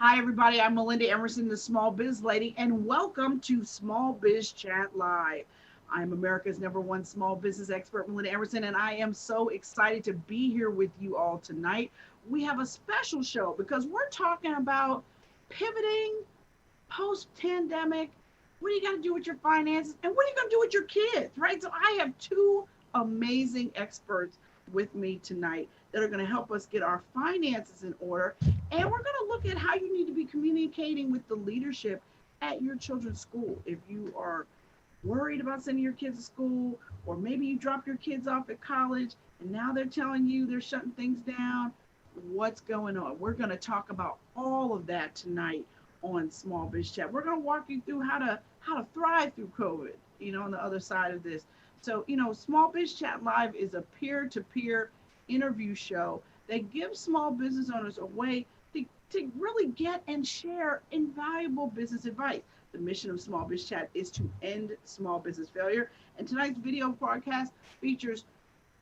Hi, everybody. I'm Melinda Emerson, the Small Biz Lady, and welcome to Small Biz Chat Live. I'm America's #1 small business expert, Melinda Emerson, and I am so excited to be here with you all tonight. We have a special show because we're talking about pivoting post-pandemic. What do you got to do with your finances, and what are you going to do with your kids, right? So I have two amazing experts with me tonight that are going to help us get our finances in order. And we're going to look at how you need to be communicating with the leadership at your children's school. If you are worried about sending your kids to school, or maybe you dropped your kids off at college and now they're telling you they're shutting things down, what's going on? We're going to talk about all of that tonight on Small Biz Chat. We're going to walk you through how to thrive through COVID, on the other side of this. So, Small Biz Chat Live is a peer-to-peer interview show that gives small business owners a way to really get and share invaluable business advice. The mission of Small Biz Chat is to end small business failure. And tonight's video podcast features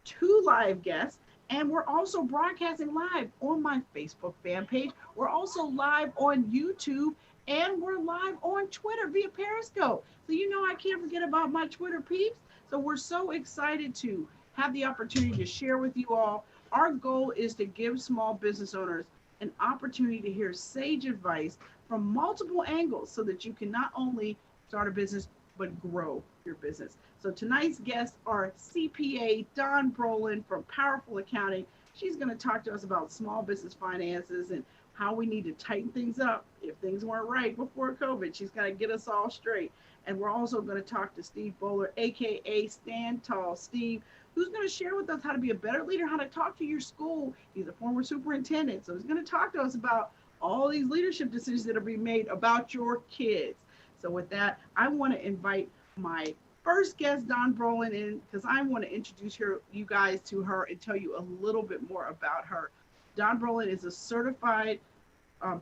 two live guests. And we're also broadcasting live on my Facebook fan page. We're also live on YouTube, and we're live on Twitter via Periscope. So I can't forget about my Twitter peeps. So we're so excited to have the opportunity to share with you all. Our goal is to give small business owners an opportunity to hear sage advice from multiple angles so that you can not only start a business, but grow your business. So tonight's guests are CPA Dawn Brolin from Powerful Accounting. She's going to talk to us about small business finances and how we need to tighten things up if things weren't right before COVID. She's going to get us all straight. And we're also going to talk to Steve Bollar, aka Stand Tall Steve, who's going to share with us how to be a better leader, how to talk to your school. He's a former superintendent, so he's going to talk to us about all these leadership decisions that are being made about your kids. So with that, I want to invite my first guest, Dawn Brolin, in because I want to introduce you guys to her and tell you a little bit more about her. Dawn Brolin is a certified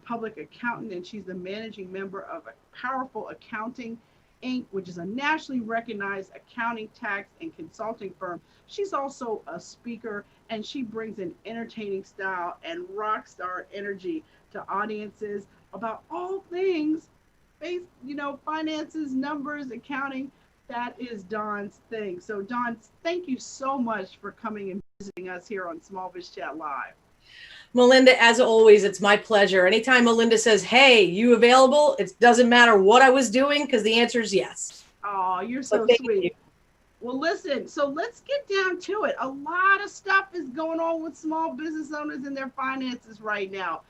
public accountant, and she's the managing member of Powerful Accounting Inc., which is a nationally recognized accounting, tax, and consulting firm. She's also a speaker, and she brings an entertaining style and rock star energy to audiences about all things finances, numbers, accounting. That is Dawn's thing. So Dawn, thank you so much for coming and visiting us here on Small Biz Chat Live. Melinda, as always, it's my pleasure. Anytime Melinda says, hey, you available? It doesn't matter what I was doing because the answer is yes. Oh, you're so sweet. You. Well, listen, so let's get down to it. A lot of stuff is going on with small business owners and their finances right now.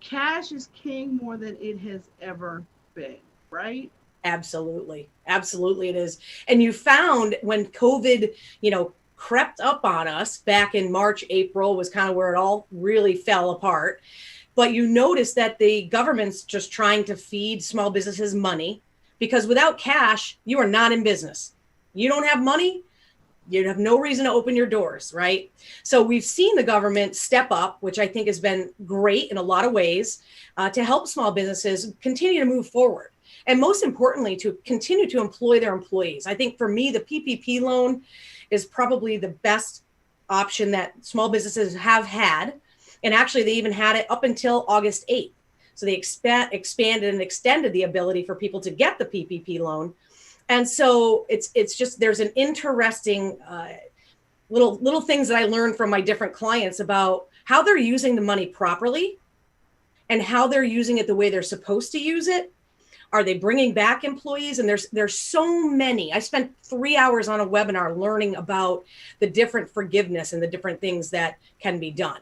Cash is king more than it has ever been, right? Absolutely. Absolutely it is. And you found when COVID, crept up on us back in March, April was kind of where it all really fell apart. But you notice that the government's just trying to feed small businesses money because without cash, you are not in business. You don't have money, you have no reason to open your doors, right? So we've seen the government step up, which I think has been great in a lot of ways to help small businesses continue to move forward. And most importantly, to continue to employ their employees. I think for me, the PPP loan is probably the best option that small businesses have had. And actually, they even had it up until August 8th. So they expanded and extended the ability for people to get the PPP loan. And so it's just, there's an interesting little things that I learned from my different clients about how they're using the money properly and how they're using it the way they're supposed to use it. Are they bringing back employees? And there's so many. I spent 3 hours on a webinar learning about the different forgiveness and the different things that can be done.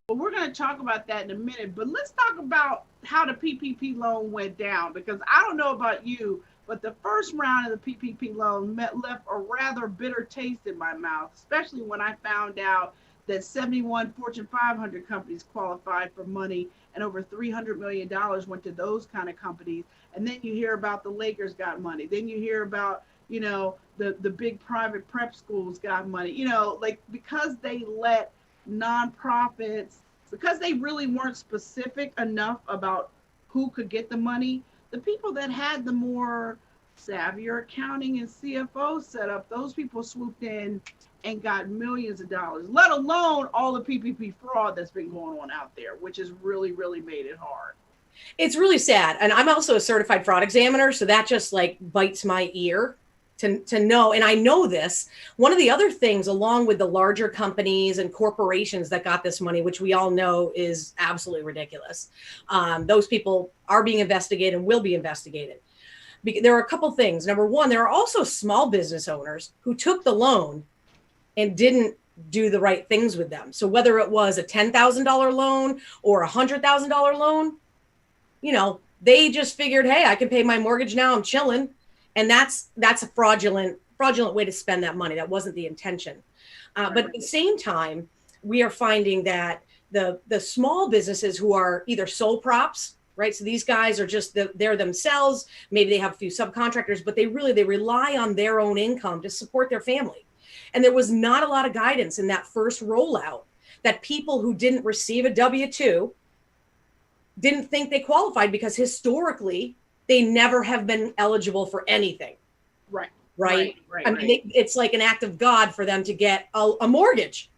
Well, we're going to talk about that in a minute, but let's talk about how the PPP loan went down, because I don't know about you, but the first round of the PPP loan left a rather bitter taste in my mouth, especially when I found out that 71 Fortune 500 companies qualified for money and over $300 million went to those kind of companies. And then you hear about the Lakers got money. Then you hear about, the big private prep schools got money, because they let nonprofits, because they really weren't specific enough about who could get the money. The people that had the more savvier accounting and CFO setup, those people swooped in and got millions of dollars, let alone all the PPP fraud that's been going on out there, which has really, really made it hard. It's really sad. And I'm also a certified fraud examiner. So that just like bites my ear to know. And I know this. One of the other things, along with the larger companies and corporations that got this money, which we all know is absolutely ridiculous, those people are being investigated and will be investigated. There are a couple things. Number one, there are also small business owners who took the loan and didn't do the right things with them. So whether it was a $10,000 loan or a $100,000 loan, you know, they just figured, hey, I can pay my mortgage now, I'm chilling. And that's a fraudulent way to spend that money. That wasn't the intention. But at the same time, we are finding that the small businesses who are either sole props, right? So these guys are just they're themselves. Maybe they have a few subcontractors, but they rely on their own income to support their family. And there was not a lot of guidance in that first rollout that people who didn't receive a W-2 didn't think they qualified because historically they never have been eligible for anything. Right. I mean, it's like an act of God for them to get a mortgage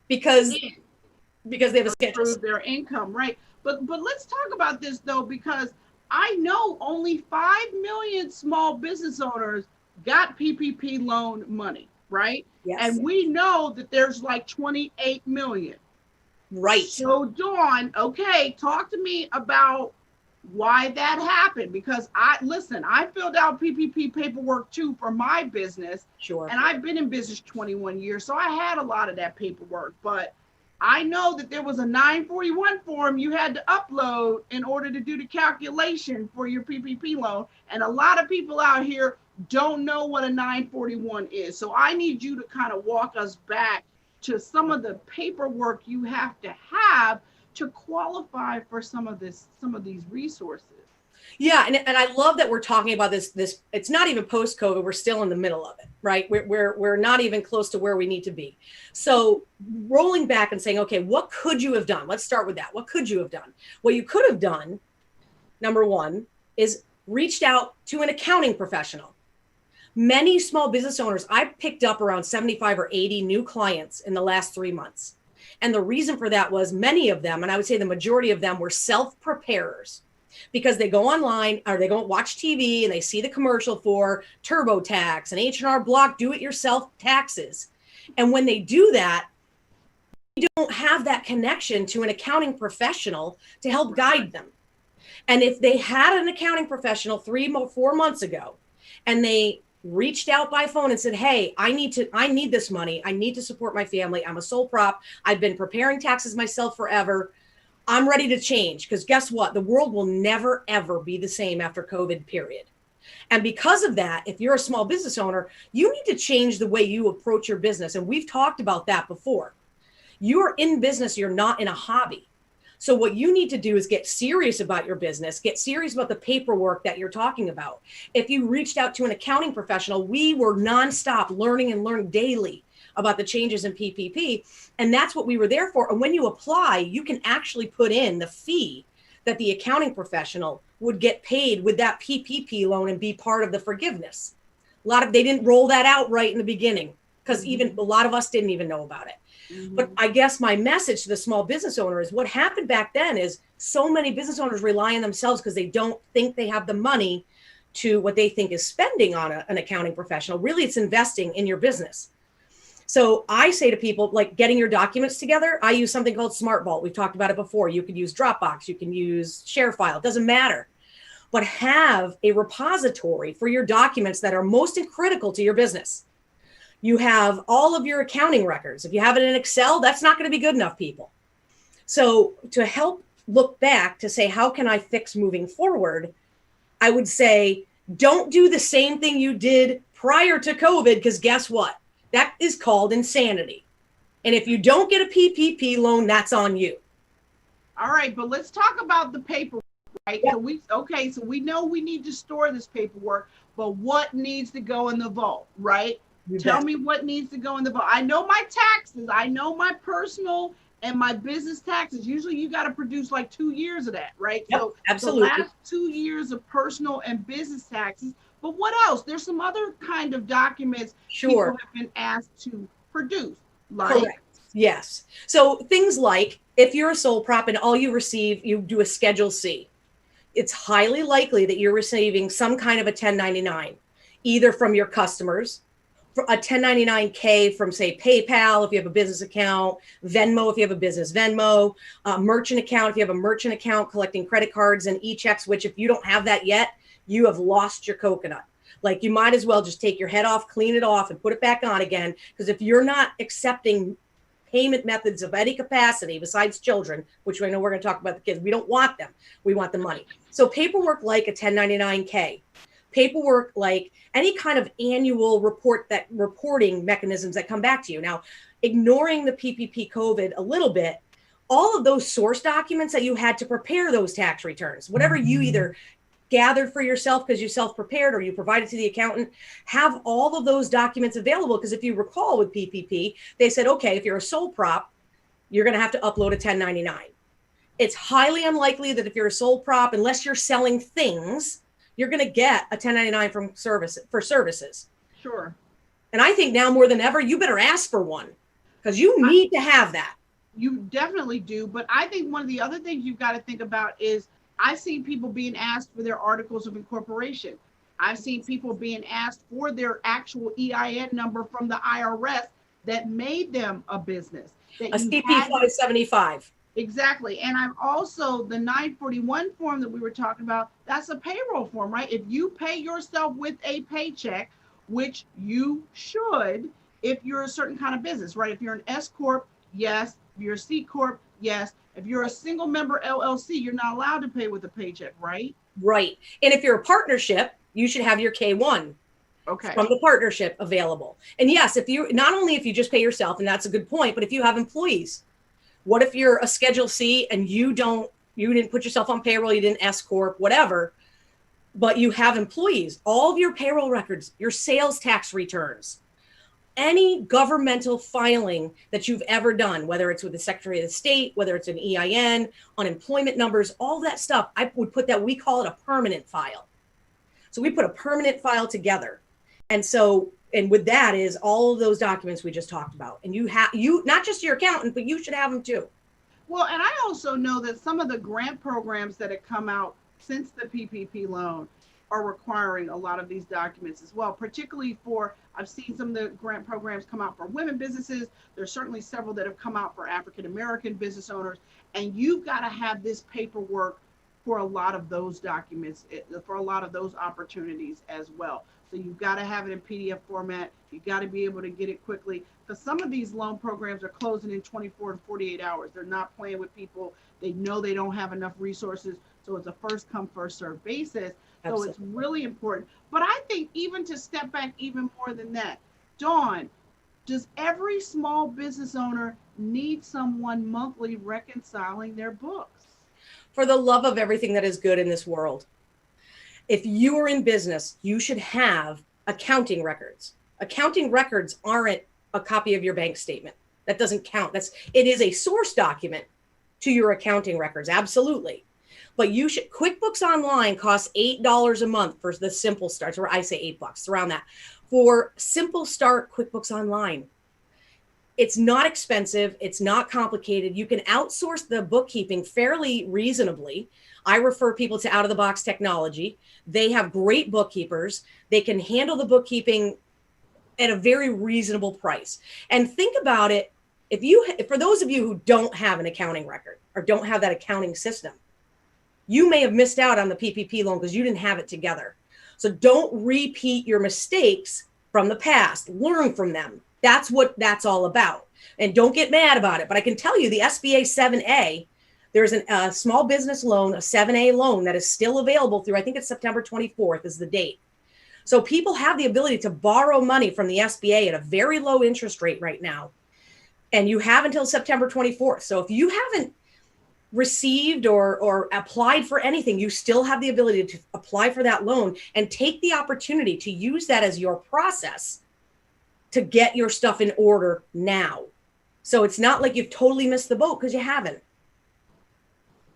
because they have a schedule. Prove their income, right? But let's talk about this though, because I know only 5 million small business owners got PPP loan money, right? Yes. And we know that there's like 28 million. Right. So Dawn, okay, talk to me about why that happened, because I filled out PPP paperwork too for my business. Sure. And I've been in business 21 years, so I had a lot of that paperwork, but I know that there was a 941 form you had to upload in order to do the calculation for your PPP loan. And a lot of people out here don't know what a 941 is. So I need you to kind of walk us back to some of the paperwork you have to qualify for some of these resources. Yeah, and I love that we're talking about this. It's not even post-COVID. We're still in the middle of it, right? We're not even close to where we need to be. So rolling back and saying, okay, what could you have done? Let's start with that. What could you have done? What you could have done, number one, is reached out to an accounting professional. Many small business owners, I picked up around 75 or 80 new clients in the last 3 months. And the reason for that was many of them, and I would say the majority of them, were self-preparers, because they go online or they go watch TV and they see the commercial for TurboTax and H&R Block do-it-yourself taxes. And when they do that, they don't have that connection to an accounting professional to help guide them. And if they had an accounting professional 3 or 4 months ago and they reached out by phone and said, hey, I need this money. I need to support my family. I'm a sole prop. I've been preparing taxes myself forever. I'm ready to change, because guess what? The world will never, ever be the same after COVID, period. And because of that, if you're a small business owner, you need to change the way you approach your business. And we've talked about that before. You're in business. You're not in a hobby. So what you need to do is get serious about your business, get serious about the paperwork that you're talking about. If you reached out to an accounting professional, we were nonstop learning daily about the changes in PPP. And that's what we were there for. And when you apply, you can actually put in the fee that the accounting professional would get paid with that PPP loan and be part of the forgiveness. They didn't roll that out right in the beginning, because even a lot of us didn't even know about it. But I guess my message to the small business owner is what happened back then is so many business owners rely on themselves because they don't think they have the money to what they think is spending on an accounting professional. Really, it's investing in your business. So I say to people, like getting your documents together, I use something called Smart Vault. We've talked about it before. You could use Dropbox, you can use ShareFile, it doesn't matter. But have a repository for your documents that are most critical to your business. You have all of your accounting records. If you have it in Excel, that's not going to be good enough, people. So to help look back to say, how can I fix moving forward? I would say, don't do the same thing you did prior to COVID, because guess what? That is called insanity. And if you don't get a PPP loan, that's on you. All right, but let's talk about the paperwork, right? Yeah. So we know we need to store this paperwork, but what needs to go in the vault, right? Tell me what needs to go in the vault. I know my taxes. I know my personal and my business taxes. Usually you got to produce like 2 years of that, right? Yep, so absolutely. The last 2 years of personal and business taxes. But what else? There's some other kind of documents people have been asked to produce. Like, correct. Yes. So things like if you're a sole prop and all you receive, you do a Schedule C. it's highly likely that you're receiving some kind of a 1099, either from your customers, a 1099K from, say, PayPal if you have a business account, Venmo if you have a business Venmo, merchant account if you have a merchant account collecting credit cards and e-checks, which if you don't have that yet, you have lost your coconut. Like, you might as well just take your head off, clean it off, and put it back on again. Because if you're not accepting payment methods of any capacity besides children, which I know we're going to talk about the kids, we don't want them. We want the money. So paperwork like a 1099K, paperwork like any kind of annual reporting mechanisms that come back to you. Now, ignoring the PPP COVID a little bit, all of those source documents that you had to prepare those tax returns, whatever you either gathered for yourself because you self-prepared or you provided to the accountant, have all of those documents available. Because if you recall with PPP, they said, okay, if you're a sole prop, you're going to have to upload a 1099. It's highly unlikely that if you're a sole prop, unless you're selling things, you're going to get a 1099 from services. Sure. And I think now more than ever, you better ask for one, because you need to have that. You definitely do. But I think one of the other things you've got to think about is I've seen people being asked for their articles of incorporation. I've seen people being asked for their actual EIN number from the IRS that made them a business. A CP 575. Exactly. And I'm also, the 941 form that we were talking about, that's a payroll form, right? If you pay yourself with a paycheck, which you should, if you're a certain kind of business, right? If you're an S Corp, yes. If you're a C Corp, yes. If you're a single member LLC, you're not allowed to pay with a paycheck, right? Right. And if you're a partnership, you should have your K1 from the partnership available. And yes, if you, not only if you just pay yourself, and that's a good point, but if you have employees, what if you're a Schedule C and you didn't put yourself on payroll, you didn't S Corp, whatever, but you have employees, all of your payroll records, your sales tax returns, any governmental filing that you've ever done, whether it's with the Secretary of the State, whether it's an EIN, unemployment numbers, all that stuff, I would put that, we call it a permanent file. So we put a permanent file together. And so, and with that is all of those documents we just talked about. And you have, not just your accountant, but you should have them too. Well, and I also know that some of the grant programs that have come out since the PPP loan are requiring a lot of these documents as well, particularly for, I've seen some of the grant programs come out for women businesses. There's certainly several that have come out for African-American business owners. And you've got to have this paperwork for a lot of those documents, for a lot of those opportunities as well. So you've got to have it in PDF format. You've got to be able to get it quickly, because some of these loan programs are closing in 24 to 48 hours. They're not playing with people. They know they don't have enough resources. So it's a first come, first serve basis. So Absolutely. It's really important. But I think even to step back even more than that, Dawn, does every small business owner need someone monthly reconciling their books? For the love of everything that is good in this world, if you are in business, you should have accounting records. Accounting records aren't a copy of your bank statement. That doesn't count. It is a source document to your accounting records. Absolutely. But you should, QuickBooks Online costs $8 a month for the Simple Start, or I say $8, around that. For Simple Start QuickBooks Online. It's not expensive. It's not complicated. You can outsource the bookkeeping fairly reasonably. I refer people to out-of-the-box technology. They have great bookkeepers. They can handle the bookkeeping at a very reasonable price. And think about it, for those of you who don't have an accounting record or don't have that accounting system, you may have missed out on the PPP loan because you didn't have it together. So don't repeat your mistakes from the past. Learn from them. That's what that's all about. And don't get mad about it. But I can tell you the SBA 7A, there's a small business loan, a 7A loan that is still available through, I think it's September 24th is the date. So people have the ability to borrow money from the SBA at a very low interest rate right now. And you have until September 24th. So if you haven't received or applied for anything, you still have the ability to apply for that loan and take the opportunity to use that as your process to get your stuff in order now. So it's not like you've totally missed the boat because you haven't.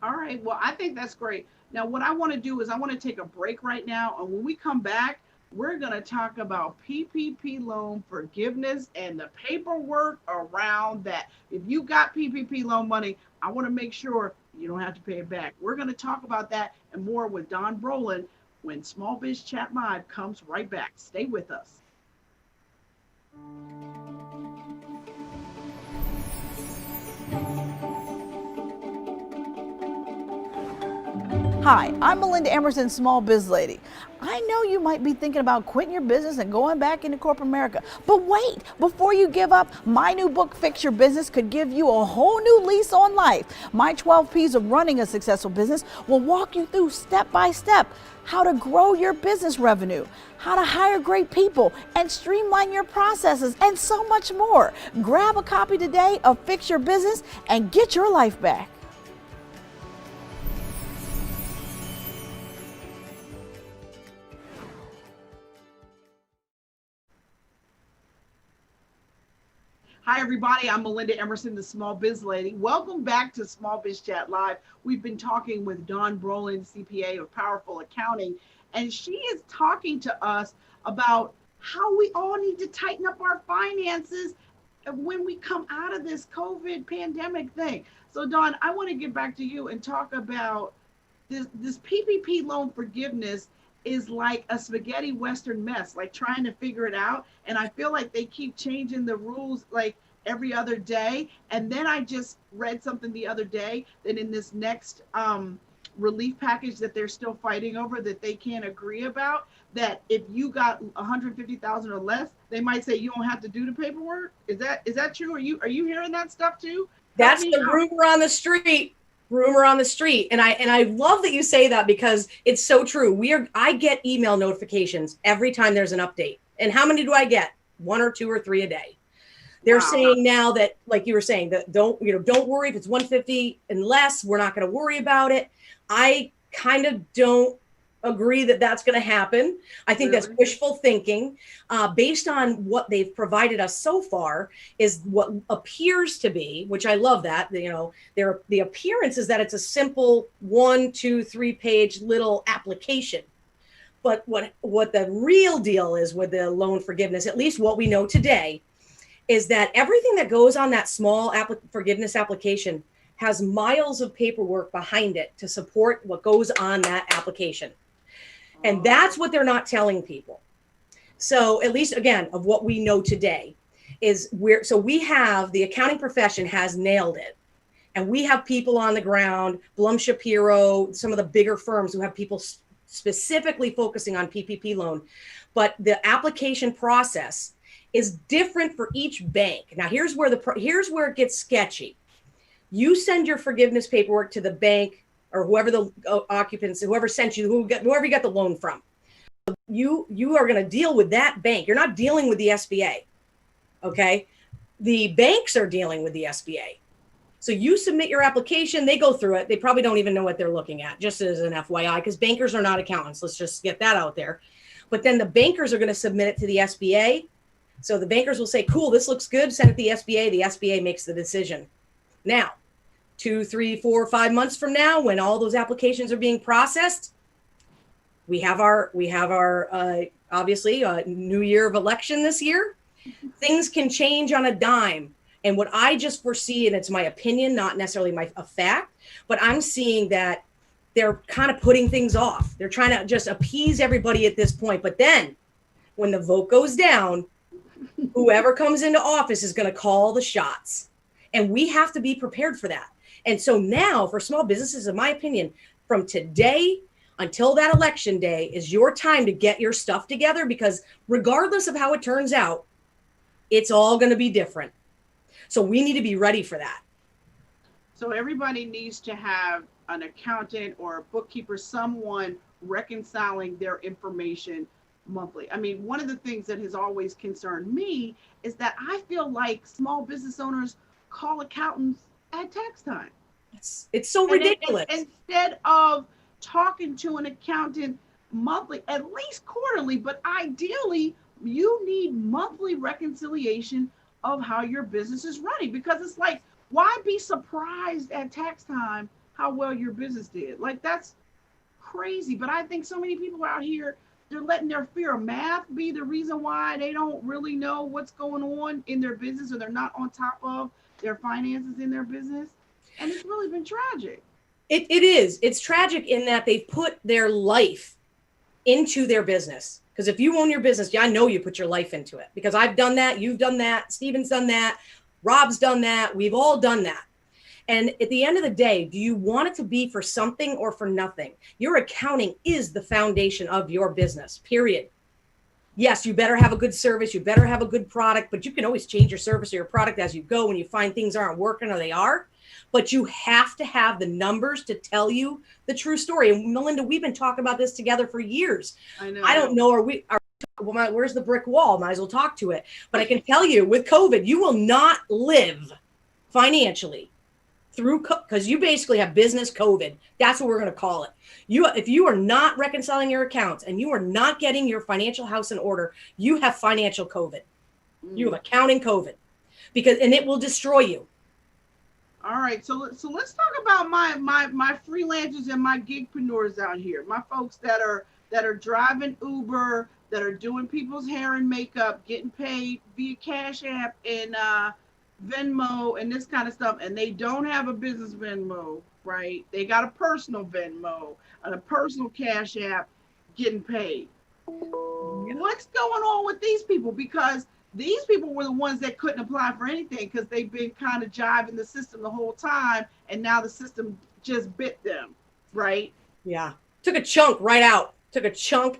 All right. Well, I think that's great. Now, what I want to do is I want to take a break right now. And when we come back, we're going to talk about PPP loan forgiveness and the paperwork around that. If you got PPP loan money, I want to make sure You don't have to pay it back. We're going to talk about that and more with Don Brolin when Small Biz Chat Live comes right back. Stay with us. Hi, I'm Melinda Emerson, Small Biz Lady. I know you might be thinking about quitting your business and going back into corporate America. But wait, before you give up, my new book, Fix Your Business, could give you a whole new lease on life. My 12 P's of running a successful business will walk you through step by step how to grow your business revenue, how to hire great people, and streamline your processes, and so much more. Grab a copy today of Fix Your Business and get your life back. Hi, everybody. I'm Melinda Emerson, the Small Biz Lady. Welcome back to Small Biz Chat Live. We've been talking with Don Brolin, CPA of Powerful Accounting, and she is talking to us about how we all need to tighten up our finances when we come out of this COVID pandemic thing. So, Don, I want to get back to you and talk about this PPP loan forgiveness is like a spaghetti western mess, like trying to figure it out. And I feel like they keep changing the rules like every other day. And then I just read something the other day that in this next relief package that they're still fighting over, that they can't agree about, that if you got 150,000 or less, they might say you don't have to do the paperwork. Is that true? Are you hearing that stuff too? That's the rumor on the street. And I love that you say that, because it's so true. I get email notifications every time there's an update. And how many do I get? 1 or 2 or 3 a day. They're saying now that, like you were saying, that don't worry if it's 150 and less, we're not going to worry about it. I kind of don't agree that that's going to happen. I think that's wishful thinking, based on what they've provided us so far, is what appears to be, which I love that, the appearance is that it's a simple 1, 2, 3 page little application. But what the real deal is with the loan forgiveness, at least what we know today, is that everything that goes on that small forgiveness application has miles of paperwork behind it to support what goes on that application. And that's what they're not telling people. So at least, again, of what we know today is we have, the accounting profession has nailed it. And we have people on the ground, Blum Shapiro, some of the bigger firms who have people specifically focusing on PPP loan. But the application process is different for each bank. Now, here's where it gets sketchy. You send your forgiveness paperwork to the bank, or whoever the occupants, whoever sent you, whoever you got the loan from. You are going to deal with that bank. You're not dealing with the SBA. Okay. The banks are dealing with the SBA. So you submit your application, they go through it. They probably don't even know what they're looking at, just as an FYI, because bankers are not accountants. Let's just get that out there. But then the bankers are going to submit it to the SBA. So the bankers will say, cool, this looks good, send it to the SBA. The SBA makes the decision. Now, 2, 3, 4, 5 months from now, when all those applications are being processed, we have our obviously new year of election this year. Things can change on a dime. And what I just foresee, and it's my opinion, not necessarily a fact, but I'm seeing that they're kind of putting things off. They're trying to just appease everybody at this point. But then when the vote goes down, whoever comes into office is going to call the shots. And we have to be prepared for that. And so now for small businesses, in my opinion, from today until that election day is your time to get your stuff together, because regardless of how it turns out, it's all going to be different. So we need to be ready for that. So everybody needs to have an accountant or a bookkeeper, someone reconciling their information monthly. I mean, one of the things that has always concerned me is that I feel like small business owners call accountants at tax time. It's so ridiculous. Instead of talking to an accountant monthly, at least quarterly, but ideally you need monthly reconciliation of how your business is running, because it's like, why be surprised at tax time how well your business did? Like, that's crazy. But I think so many people out here, they're letting their fear of math be the reason why they don't really know what's going on in their business, or they're not on top of their finances in their business. And it's really been tragic. It is. It's tragic in that they've put their life into their business. Because if you own your business, yeah, I know you put your life into it, because I've done that. You've done that. Steven's done that. Rob's done that. We've all done that. And at the end of the day, do you want it to be for something or for nothing? Your accounting is the foundation of your business, period. Yes, you better have a good service. You better have a good product, but you can always change your service or your product as you go when you find things aren't working or they are. But you have to have the numbers to tell you the true story. And Melinda, we've been talking about this together for years. I know. I don't know, where's the brick wall? Might as well talk to it. But I can tell you, with COVID, you will not live financially through, because you basically have business COVID. That's what we're going to call it. If you are not reconciling your accounts and you are not getting your financial house in order, you have financial COVID. You have accounting COVID, and it will destroy you. All right, so let's talk about my freelancers and my gigpreneurs out here. My folks that are driving Uber, that are doing people's hair and makeup, getting paid via Cash App and Venmo and this kind of stuff, and they don't have a business Venmo, right? They got a personal Venmo and a personal Cash App getting paid. What's going on with these people? Because these people were the ones that couldn't apply for anything because they've been kind of jiving the system the whole time, and now the system just bit them, right? Yeah, took a chunk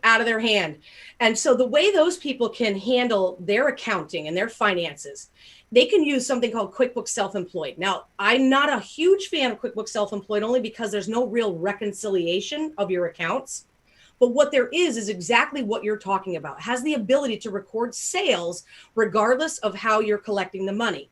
out of their hand. And so the way those people can handle their accounting and their finances, they can use something called QuickBooks Self-Employed. Now, I'm not a huge fan of QuickBooks Self-Employed only because there's no real reconciliation of your accounts. But what there is exactly what you're talking about. It has the ability to record sales regardless of how you're collecting the money.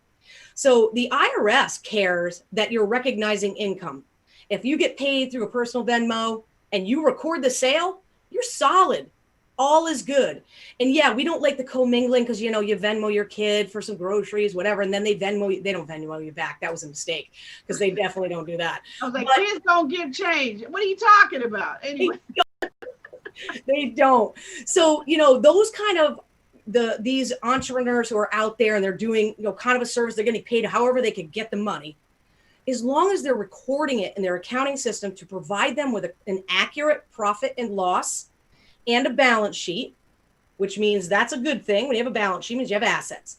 So the IRS cares that you're recognizing income. If you get paid through a personal Venmo and you record the sale, you're solid. All is good. And yeah, we don't like the commingling because, you Venmo your kid for some groceries, whatever. And then they don't Venmo you back. That was a mistake because they definitely don't do that. I was like, kids don't give change. What are you talking about? Anyway. They don't. So, those kind of these entrepreneurs who are out there and they're doing, kind of a service, they're getting paid however they can get the money. As long as they're recording it in their accounting system to provide them with an accurate profit and loss and a balance sheet, which means that's a good thing. When you have a balance sheet, it means you have assets.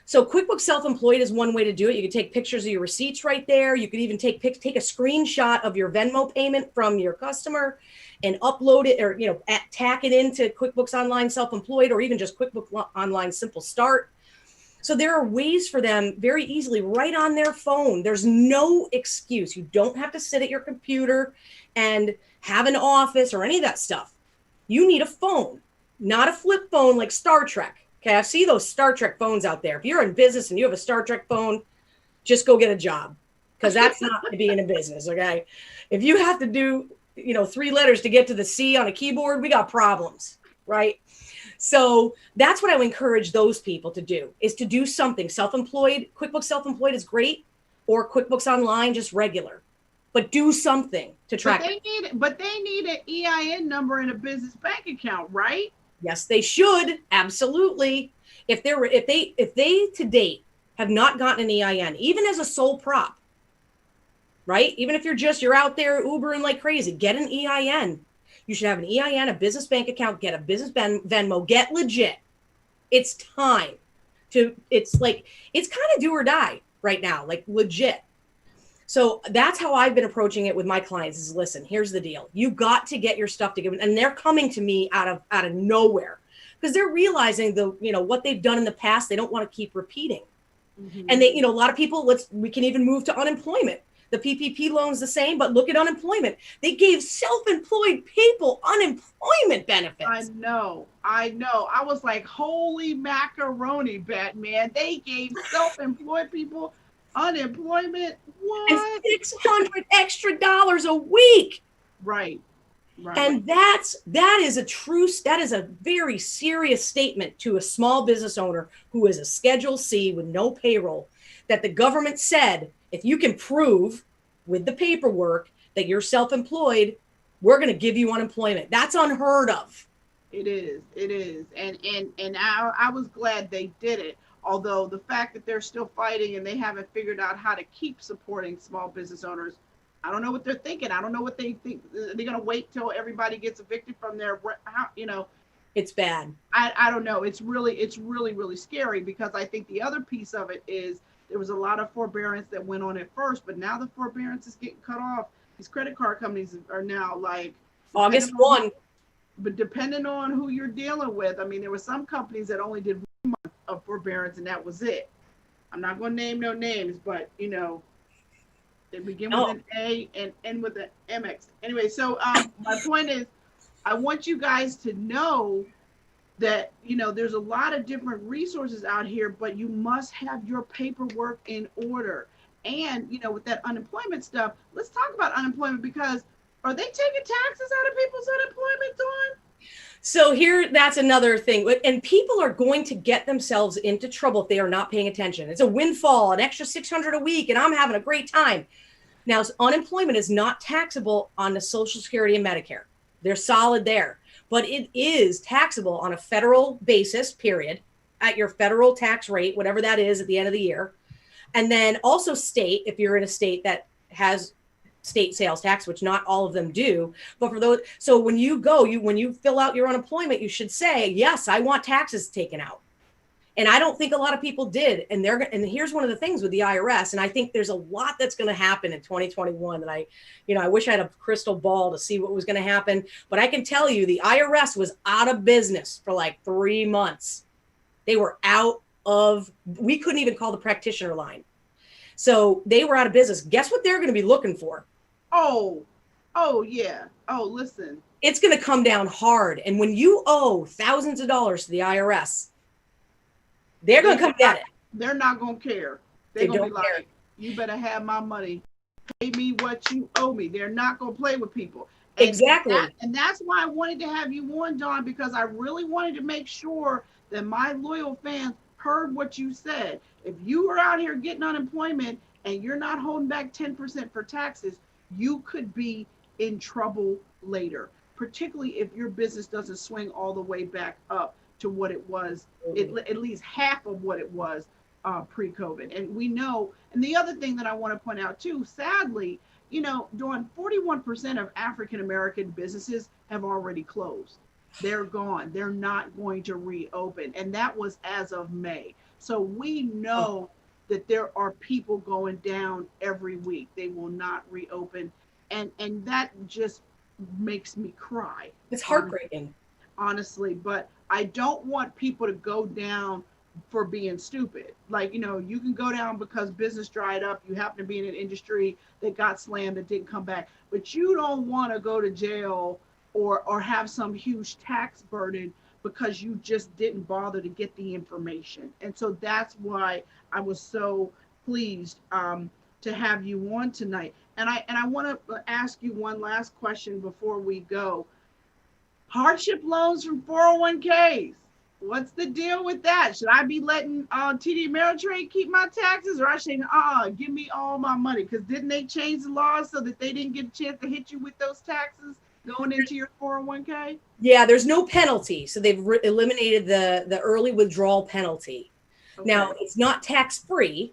So QuickBooks Self-Employed is one way to do it. You can take pictures of your receipts right there. You could even take a screenshot of your Venmo payment from your customer and upload it, or tack it into QuickBooks Online Self-Employed, or even just QuickBooks Online Simple Start. So there are ways for them very easily right on their phone. There's no excuse. You don't have to sit at your computer and have an office or any of that stuff. You need a phone, not a flip phone like Star Trek. Okay, I see those Star Trek phones out there. If you're in business and you have a Star Trek phone, just go get a job, because that's not to be in a business, okay? If you have to do, 3 letters to get to the C on a keyboard, we got problems, right? So that's what I would encourage those people to do, is to do something. Self-employed, QuickBooks Self-Employed is great, or QuickBooks Online, just regular. But do something to track. But they need an EIN number and a business bank account, right? Yes, they should. Absolutely. If they to date have not gotten an EIN, even as a sole prop, right? Even if you're out there Ubering like crazy, get an EIN. You should have an EIN, a business bank account, get a business Venmo, get legit. It's time it's kind of do or die right now, like legit. So that's how I've been approaching it with my clients is, listen, here's the deal. You got to get your stuff together. And they're coming to me out of nowhere because they're realizing what they've done in the past, they don't want to keep repeating. Mm-hmm. And they, a lot of people, we can even move to unemployment. The PPP loan's the same, but look at unemployment. They gave self-employed people unemployment benefits. I know. I was like, holy macaroni, Batman. They gave self-employed people unemployment. What? And $600 extra a week. Right. And that is a very serious statement to a small business owner who is a Schedule C with no payroll, that the government said, if you can prove with the paperwork that you're self-employed, we're going to give you unemployment. That's unheard of. It is. And I was glad they did it. Although the fact that they're still fighting and they haven't figured out how to keep supporting small business owners I don't know what they're thinking. I don't know what they think. They're going to wait till everybody gets evicted from their, It's bad. I don't know. It's really scary, because I think the other piece of it is there was a lot of forbearance that went on at first, but now the forbearance is getting cut off. These credit card companies are now like August 1. But depending on who you're dealing with, I mean, there were some companies that only did 1 month of forbearance and that was it. I'm not going to name no names, but they begin with an A and end with an MX. Anyway, so my point is, I want you guys to know that there's a lot of different resources out here, but you must have your paperwork in order. And with that unemployment stuff, let's talk about unemployment, because are they taking taxes out of people's unemployment, Dawn? So that's another thing. And people are going to get themselves into trouble if they are not paying attention. It's a windfall, an extra $600 a week, and I'm having a great time. Now, unemployment is not taxable on the Social Security and Medicare. They're solid there. But it is taxable on a federal basis, period, at your federal tax rate, whatever that is at the end of the year. And then also state, if you're in a state that has state sales tax, which not all of them do. But for those, so when you fill out your unemployment, you should say, yes, I want taxes taken out. And I don't think a lot of people did. And here's one of the things with the IRS. And I think there's a lot that's going to happen in 2021 that I wish I had a crystal ball to see what was going to happen. But I can tell you the IRS was out of business for like 3 months. They were we couldn't even call the practitioner line. So they were out of business. Guess what they're going to be looking for? Oh, yeah. Oh, listen. It's going to come down hard. And when you owe thousands of dollars to the IRS, they're going to come get it. They're not going to care. They're going to be like, you better have my money. Pay me what you owe me. They're not going to play with people. Exactly. And that's why I wanted to have you on, Dawn, because I really wanted to make sure that my loyal fans heard what you said. If you are out here getting unemployment and you're not holding back 10% for taxes, you could be in trouble later, particularly if your business doesn't swing all the way back up to what it was, at least half of what it was pre-COVID. And we know, and the other thing that I want to point out too, sadly, Dawn, 41% of African-American businesses have already closed. They're gone. They're not going to reopen. And that was as of May. So we know that there are people going down every week. They will not reopen. And that just makes me cry. It's heartbreaking. Honestly, but I don't want people to go down for being stupid. Like, you can go down because business dried up. You happen to be in an industry that got slammed, that didn't come back. But you don't want to go to jail or have some huge tax burden because you just didn't bother to get the information. And so that's why I was so pleased to have you on tonight. And I want to ask you one last question before we go. Hardship loans from 401ks. What's the deal with that? Should I be letting TD Ameritrade keep my taxes, or I should give me all my money? Because didn't they change the laws so that they didn't get a chance to hit you with those taxes going into your 401k? Yeah, there's no penalty. So they've eliminated the early withdrawal penalty. Okay. Now, it's not tax-free,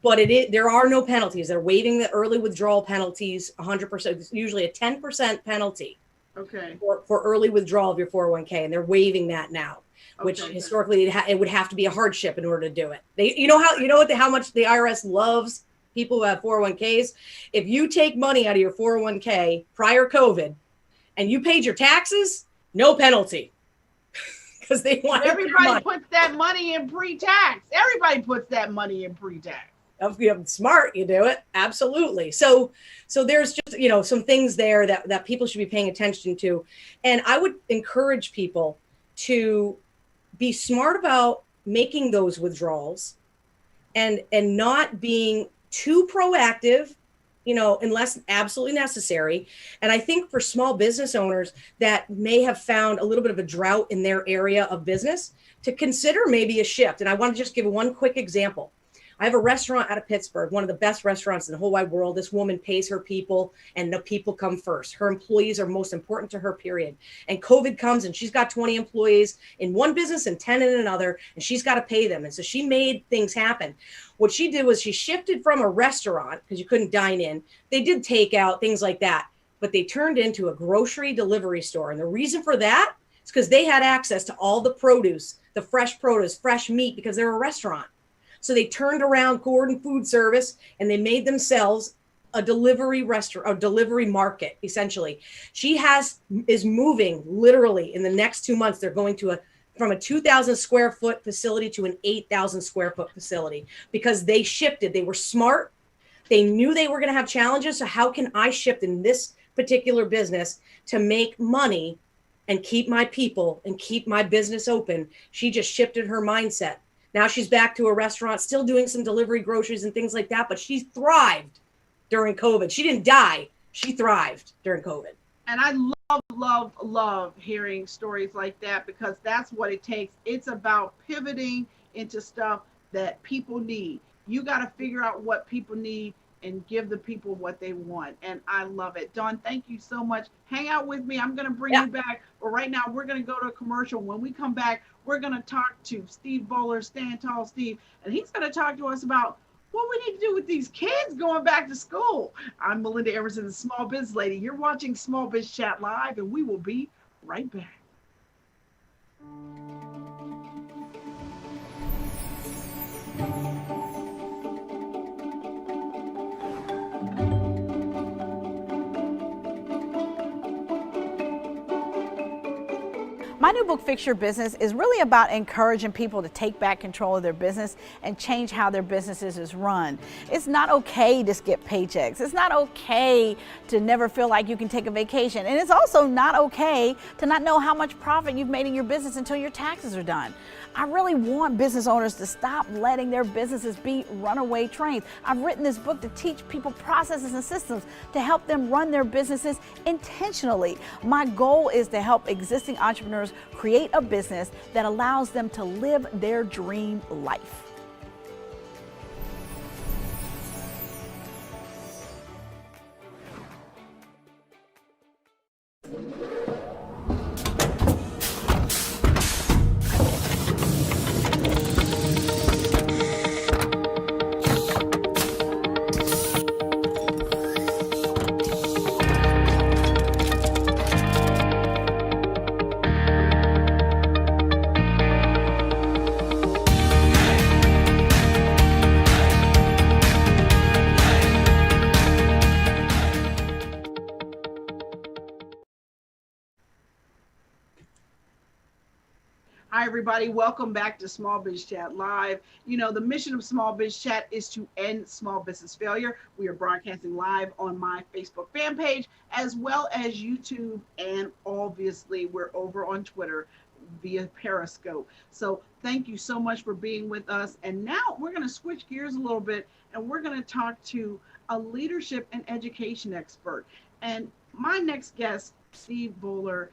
but there are no penalties. They're waiving the early withdrawal penalties 100%. It's usually a 10% penalty. Okay. For early withdrawal of your 401k, and they're waiving that now, which historically it would have to be a hardship in order to do it. How much the IRS loves people who have 401ks. If you take money out of your 401k prior COVID and you paid your taxes, no penalty, because they want everybody puts that money in pre-tax. Everybody puts that money in pre-tax. If you're smart, you do it. Absolutely. So there's just, some things there that people should be paying attention to. And I would encourage people to be smart about making those withdrawals and not being too proactive, unless absolutely necessary. And I think for small business owners that may have found a little bit of a drought in their area of business, to consider maybe a shift. And I want to just give one quick example. I have a restaurant out of Pittsburgh, one of the best restaurants in the whole wide world. This woman pays her people and the people come first. Her employees are most important to her, period. And COVID comes and she's got 20 employees in one business and 10 in another, and she's got to pay them. And so she made things happen. What she did was she shifted from a restaurant, because you couldn't dine in. They did takeout, things like that, but they turned into a grocery delivery store. And the reason for that is because they had access to all the produce, the fresh produce, fresh meat, because they're a restaurant. So they turned around Gordon Food Service and they made themselves a delivery restaurant, a delivery market, essentially. She is moving literally in the next 2 months. They're going to from a 2,000 square foot facility to an 8,000 square foot facility, because they shifted. They were smart. They knew they were going to have challenges. So how can I shift in this particular business to make money and keep my people and keep my business open? She just shifted her mindset. Now she's back to a restaurant, still doing some delivery groceries and things like that, but she thrived during COVID. She didn't die. She thrived during COVID. And I love hearing stories like that, because that's what it takes. It's about pivoting into stuff that people need. You got to figure out what people need and give the people what they want. And I love it. Dawn, thank you so much. Hang out with me. I'm going to bring you back. But right now, we're going to go to a commercial. When we come back, we're going to talk to Steve Bollar, Stand Tall Steve, and he's going to talk to us about what we need to do with these kids going back to school. I'm Melinda Emerson, the Small Biz Lady. You're watching Small Biz Chat Live, and we will be right back. My new book, Fix Your Business, is really about encouraging people to take back control of their business and change how their businesses is run. It's not okay to skip paychecks. It's not okay to never feel like you can take a vacation. And it's also not okay to not know how much profit you've made in your business until your taxes are done. I really want business owners to stop letting their businesses be runaway trains. I've written this book to teach people processes and systems to help them run their businesses intentionally. My goal is to help existing entrepreneurs create a business that allows them to live their dream life. Hi, everybody. Welcome back to Small Biz Chat Live. You know, the mission of Small Biz Chat is to end small business failure. We are broadcasting live on my Facebook fan page, as well as YouTube, and obviously we're over on Twitter via Periscope. So thank you so much for being with us. And now we're going to switch gears a little bit, and we're going to talk to a leadership and education expert. And my next guest, Steve Bollar,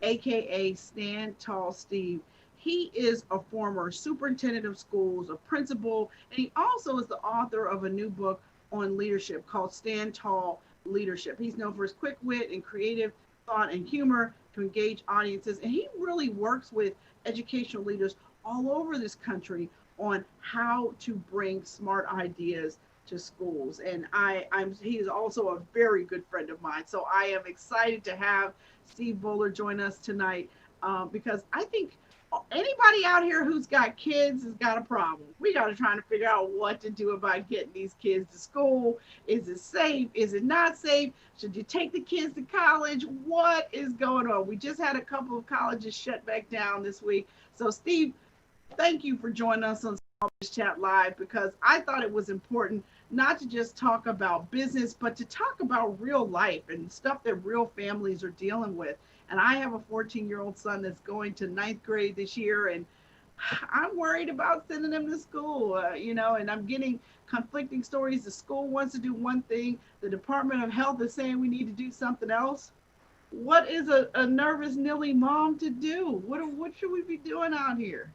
AKA Stand Tall Steve. He is a former superintendent of schools, a principal, and he also is the author of a new book on leadership called Stand Tall Leadership. He's known for his quick wit and creative thought and humor to engage audiences, and he really works with educational leaders all over this country on how to bring smart ideas to schools. And he is also a very good friend of mine. So I am excited to have Steve Bollar join us tonight, because I think anybody out here who's got kids has got a problem. We got to try to figure out what to do about getting these kids to school. Is it safe? Is it not safe? Should you take the kids to college? What is going on? We just had a couple of colleges shut back down this week. So Steve, thank you for joining us on Small Biz Chat Live, because I thought it was important not to just talk about business, but to talk about real life and stuff that real families are dealing with. And I have a 14-year-old son that's going to 9th grade this year, and I'm worried about sending him to school, and I'm getting conflicting stories. The school wants to do one thing. The Department of Health is saying we need to do something else. What is a nervous Nilly mom to do? What should we be doing out here?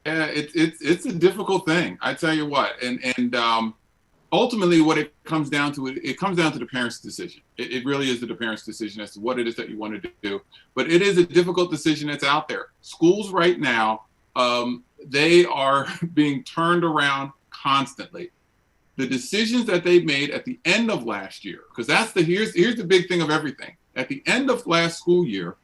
Yeah, it's a difficult thing. I tell you what, and ultimately, what it comes down to, it comes down to the parents' decision. It really is the parents' decision as to what it is that you want to do. But it is a difficult decision that's out there. Schools right now, they are being turned around constantly. The decisions that they made at the end of last year, because here's the big thing of everything. At the end of last school year,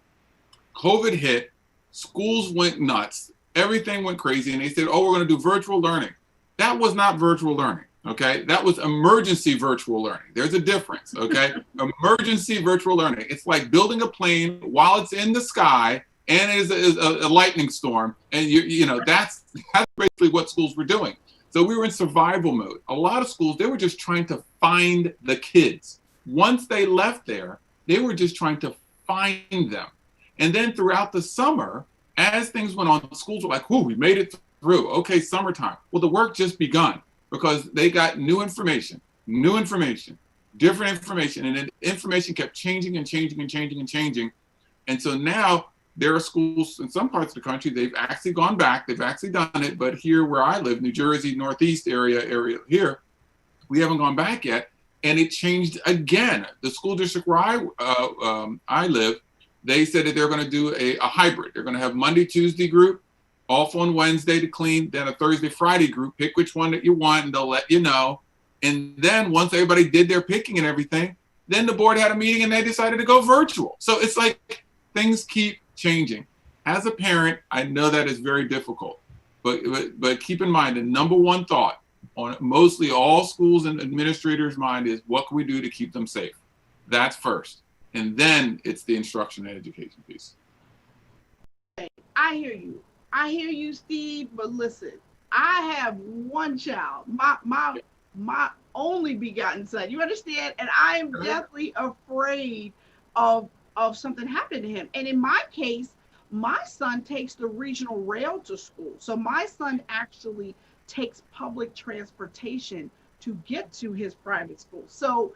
COVID hit, schools went nuts, everything went crazy, and they said, oh, we're going to do virtual learning. That was not virtual learning, okay? That was emergency virtual learning. There's a difference, okay? Emergency virtual learning. It's like building a plane while it's in the sky and it is a lightning storm, and you know that's basically what schools were doing. So we were in survival mode. A lot of schools, they were just trying to find the kids. Once they left there, they were just trying to find them. And then throughout the summer, as things went on, schools were like, "Whoo, we made it through. Okay, summertime." Well, the work just begun because they got new information, different information, and then information kept changing and changing and changing and changing. And so now there are schools in some parts of the country, they've actually gone back, they've actually done it, but here where I live, New Jersey, Northeast area here, we haven't gone back yet, and it changed again. The school district where I live, they said that they're going to do a hybrid. They're going to have Monday, Tuesday group, off on Wednesday to clean, then a Thursday, Friday group. Pick which one that you want, and they'll let you know. And then once everybody did their picking and everything, then the board had a meeting and they decided to go virtual. So it's like things keep changing. As a parent, I know that is very difficult, but keep in mind the number one thought on mostly all schools and administrators' mind is what can we do to keep them safe? That's first. And then it's the instruction and education piece. I hear you, Steve, but listen, I have one child, my only begotten son, you understand? And I am deathly afraid of something happening to him. And in my case, my son takes the regional rail to school. So my son actually takes public transportation to get to his private school. So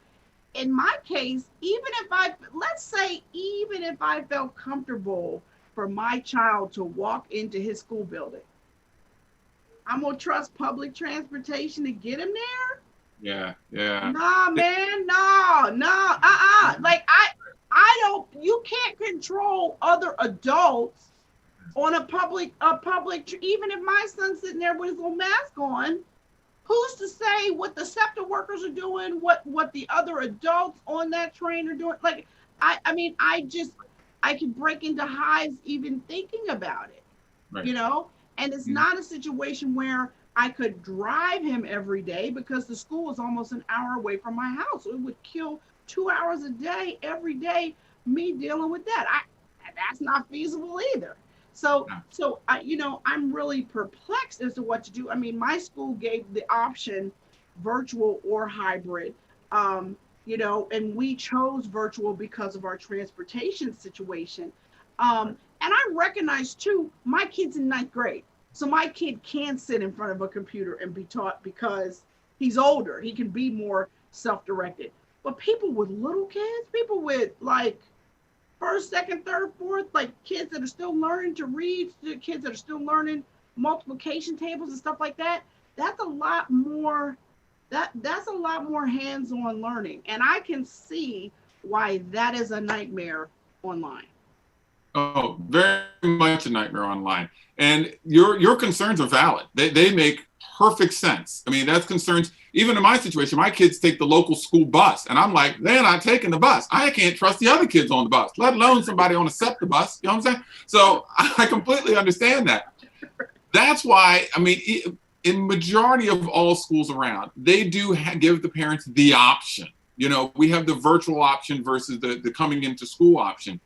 in my case, even if I felt comfortable for my child to walk into his school building, I'm gonna trust public transportation to get him there? Yeah. Nah, man, no. Like I don't, you can't control other adults on a public, even if my son's sitting there with his little mask on, who's to say what the SEPTA workers are doing, what the other adults on that train are doing? Like, I mean, I can break into hives even thinking about it, right. You know? And it's not a situation where I could drive him every day because the school is almost an hour away from my house. It would kill 2 hours a day, every day, me dealing with that. That's not feasible either. So I'm really perplexed as to what to do. I mean, my school gave the option virtual or hybrid, and we chose virtual because of our transportation situation. And I recognize too, my kid's in 9th grade. So my kid can sit in front of a computer and be taught because he's older. He can be more self-directed. But people with little kids, people with like 1st, 2nd, 3rd, 4th, like kids that are still learning to read, kids that are still learning multiplication tables and stuff like that, that's a lot more, that's a lot more hands-on learning. And I can see why that is a nightmare online. Oh, very much a nightmare online. And your concerns are valid. They make perfect sense. I mean, that's concerns. Even in my situation, my kids take the local school bus, and I'm like, they're not taking the bus. I can't trust the other kids on the bus, let alone somebody on a SEPTA bus. You know what I'm saying? So I completely understand that. That's why, I mean, in majority of all schools around, they do give the parents the option. You know, we have the virtual option versus the coming into school option.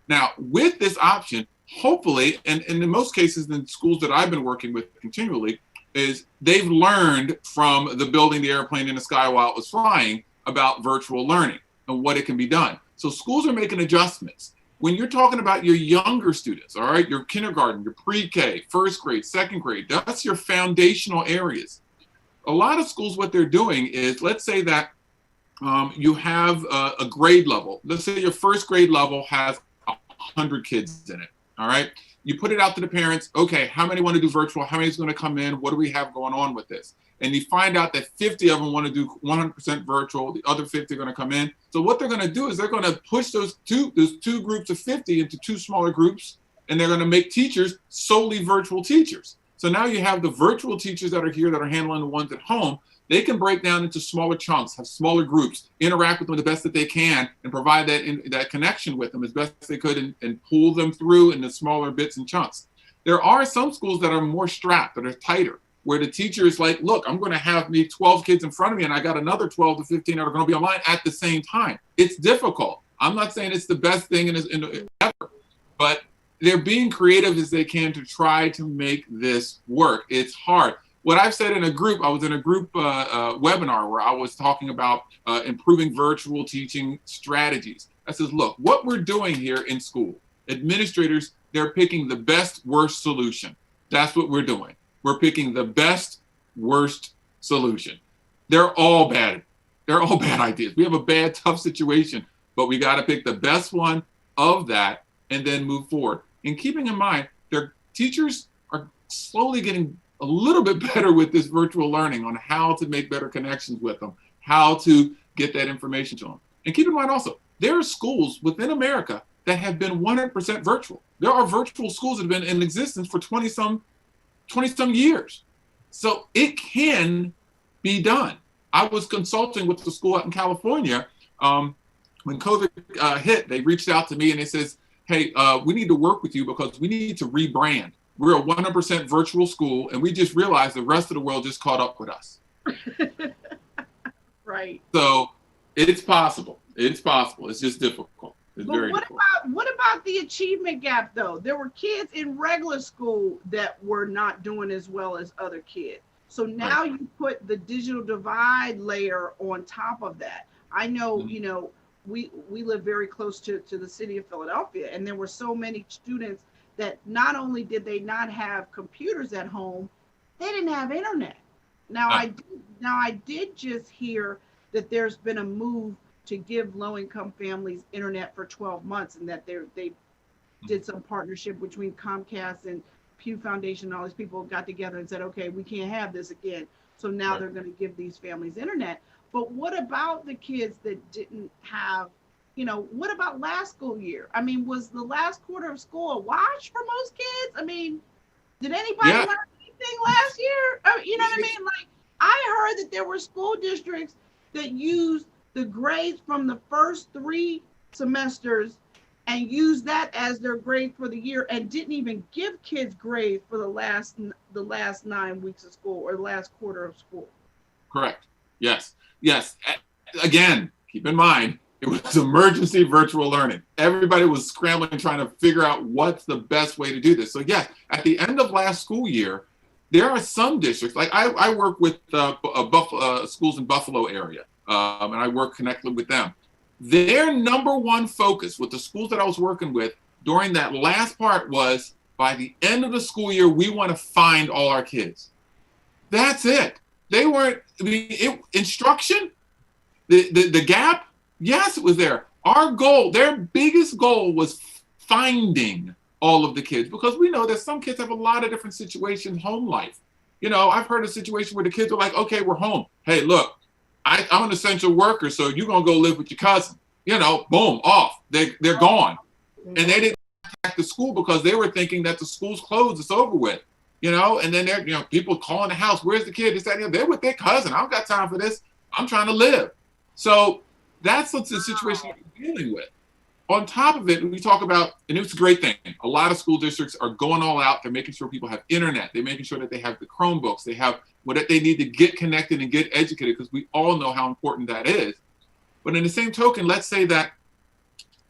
Now, with this option, hopefully, and in most cases in schools that I've been working with continually, is they've learned from the building the airplane in the sky while it was flying about virtual learning and what it can be done. So schools are making adjustments. When you're talking about your younger students, all right, your kindergarten, your pre-K, 1st grade, 2nd grade, that's your foundational areas. A lot of schools, what they're doing is, let's say that you have a grade level. Let's say your 1st grade level has 100 kids in it. All right. You put it out to the parents. Okay, how many want to do virtual? How many is going to come in? What do we have going on with this? And you find out that 50 of them want to do 100% virtual. The other 50 are going to come in. So what they're going to do is they're going to push those two groups of 50 into two smaller groups, and they're going to make teachers solely virtual teachers. So now you have the virtual teachers that are here that are handling the ones at home. They can break down into smaller chunks, have smaller groups, interact with them the best that they can, and provide that connection with them as best they could, and pull them through in the smaller bits and chunks. There are some schools that are more strapped, that are tighter, where the teacher is like, look, I'm going to have me 12 kids in front of me, and I got another 12 to 15 that are going to be online at the same time. It's difficult. I'm not saying it's the best thing ever, but they're being creative as they can to try to make this work. It's hard. What I've said in a group, I was in a group webinar where I was talking about improving virtual teaching strategies. I says, look, what we're doing here in school, administrators, they're picking the best, worst solution. That's what we're doing. We're picking the best, worst solution. They're all bad. They're all bad ideas. We have a bad, tough situation, but we got to pick the best one of that and then move forward. And keeping in mind, their teachers are slowly getting a little bit better with this virtual learning on how to make better connections with them, how to get that information to them. And keep in mind also, there are schools within America that have been 100% virtual. There are virtual schools that have been in existence for 20 some years. So it can be done. I was consulting with the school out in California. When COVID hit, they reached out to me and they says, hey, we need to work with you because we need to rebrand. We're a 100% virtual school, and we just realized the rest of the world just caught up with us. Right. So it's possible. It's possible. It's just difficult. It's but very difficult. What about the achievement gap, though? There were kids in regular school that were not doing as well as other kids. So now you put the digital divide layer on top of that. I know, you know, we live very close to the city of Philadelphia, and there were so many students that not only did they not have computers at home, they didn't have internet. Now I did just hear that there's been a move to give low-income families internet for 12 months, and that they did some partnership between Comcast and Pew Foundation and all these people got together and said, okay, we can't have this again. So now they're going to give these families internet. But what about the kids that didn't have, you know, what about last school year? I mean, was the last quarter of school a wash for most kids? I mean, did anybody learn anything last year? You know what I mean? Like, I heard that there were school districts that used the grades from the first 3 semesters and used that as their grade for the year and didn't even give kids grades for the last 9 weeks of school or the last quarter of school. Correct. Yes. Again, keep in mind, it was emergency virtual learning. Everybody was scrambling, trying to figure out what's the best way to do this. So yes, at the end of last school year, there are some districts, like I work with schools in Buffalo area, and I work connected with them. Their number one focus with the schools that I was working with during that last part was, by the end of the school year, we want to find all our kids. That's it. They weren't, instruction, the gap, yes, it was there. Our goal, their biggest goal was finding all of the kids, because we know that some kids have a lot of different situations, home life. You know, I've heard a situation where the kids are like, okay, we're home. Hey, look, I'm an essential worker, so you're going to go live with your cousin. You know, boom, off. They're gone. And they didn't back to school because they were thinking that the school's closed, it's over with. You know, and then they're, you know, people calling the house, where's the kid? They're with their cousin. I don't got time for this. I'm trying to live. So that's the situation we're dealing with. On top of it, we talk about, and it's a great thing, a lot of school districts are going all out. They're making sure people have internet. They're making sure that they have the Chromebooks. They have what they need to get connected and get educated, because we all know how important that is. But in the same token, let's say that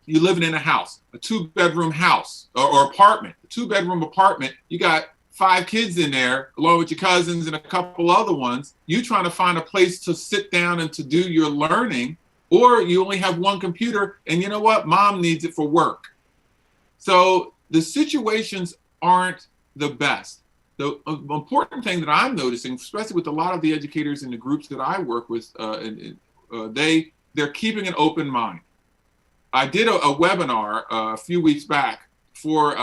you're living in a house, a 2-bedroom house or apartment, a 2-bedroom apartment. You got 5 kids in there, along with your cousins and a couple other ones. You trying to find a place to sit down and to do your learning, or you only have one computer, and you know what? Mom needs it for work. So the situations aren't the best. The important thing that I'm noticing, especially with a lot of the educators in the groups that I work with, they're keeping an open mind. I did a webinar a few weeks back for